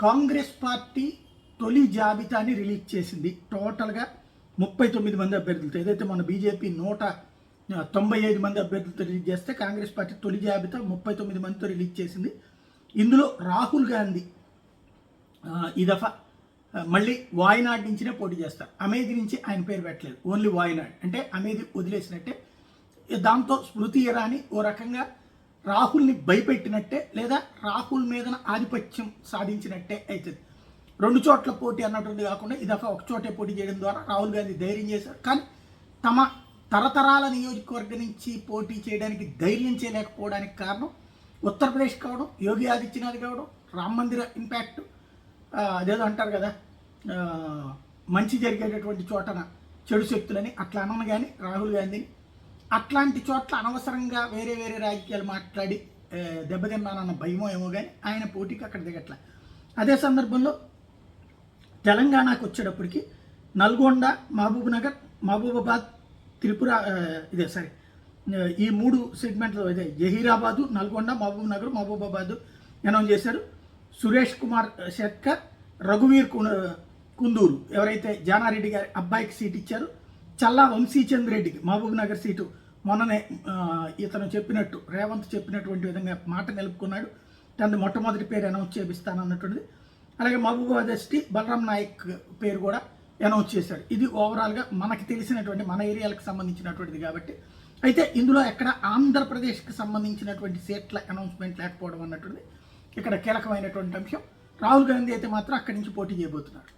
Congress party తొలి జాబితాని release చేసింది. టోటల్గా 39 మంది అభ్యర్థులతో, ఏదైతే మన బీజేపీ 195 మంది అభ్యర్థులతో రిలీజ్ చేస్తే కాంగ్రెస్ పార్టీ తొలి జాబితా 39 మందితో రిలీజ్ చేసింది. ఇందులో రాహుల్ గాంధీ ఈ దఫా మళ్ళీ వాయనాడ్ నుంచినే పోటీ చేస్తారు. అమేధి నుంచి ఆయన పేరు పెట్టలేదు, ఓన్లీ వాయనాడ్. అంటే అమేధి వదిలేసినట్టే. దాంతో స్మృతి ఇరానీ ఓ రకంగా రాహుల్ని భయపెట్టినట్టే, లేదా రాహుల్ మీదన ఆధిపత్యం సాధించినట్టే అవుతుంది. 2 చోట్ల పోటీ అన్నటువంటి కాకుండా ఈ దఫా ఒక చోటే పోటీ చేయడం ద్వారా రాహుల్ గాంధీ ధైర్యం చేశారు. కానీ తమ తరతరాల నియోజకవర్గం నుంచి పోటీ చేయడానికి ధైర్యం చేయలేకపోవడానికి కారణం ఉత్తరప్రదేశ్ కావడం, యోగి ఆదిత్యనాథ్ కావడం, రామ మందిర ఇంపాక్ట్, అదేదో అంటారు కదా, మంచి జరిగేటటువంటి చోటన చెడు శక్తులని అట్లా అనను. కానీ రాహుల్ గాంధీని అట్లాంటి చోట్ల అనవసరంగా వేరే వేరే రాజకీయాలు మాట్లాడి దెబ్బతిన్నానన్న భయమో ఏమో కానీ ఆయన పోటీకి అక్కడ దిగట్ల. అదే సందర్భంలో తెలంగాణకు వచ్చేటప్పటికి నల్గొండ, మహబూబ్నగర్, మహబూబాబాద్, త్రిపుర, ఈ 3 సెగ్మెంట్లో ఇదే జహీరాబాదు, నల్గొండ, మహబూబ్నగర్, మహబూబాబాద్ అనౌన్స్ చేశారు. సురేష్ కుమార్ శెట్కర్, రఘువీర్ కుందూరు ఎవరైతే జానారెడ్డి గారి అబ్బాయికి సీట్ ఇచ్చారు, చల్లా వంశీచంద్ రెడ్డికి మహబూబ్నగర్ సీటు మొన్ననే ఇతను చెప్పినట్టు, రేవంత్ చెప్పినటువంటి విధంగా మాట నిలుపుకున్నాడు. తనది మొట్టమొదటి పేరు అనౌన్స్ చేపిస్తానన్నటువంటిది. అలాగే మహబూబాబాద్ ఎస్టీ బలరాం నాయక్ పేరు కూడా అనౌన్స్ చేశాడు. ఇది ఓవరాల్గా మనకి తెలిసినటువంటి మన ఏరియాలకు సంబంధించినటువంటిది కాబట్టి. అయితే ఇందులో ఎక్కడ ఆంధ్రప్రదేశ్కి సంబంధించినటువంటి సీట్ల అనౌన్స్మెంట్ లేకపోవడం అన్నటువంటిది ఇక్కడ కీలకమైనటువంటి అంశం. రాహుల్ గాంధీ అయితే మాత్రం అక్కడి నుంచి పోటీ చేయబోతున్నాడు.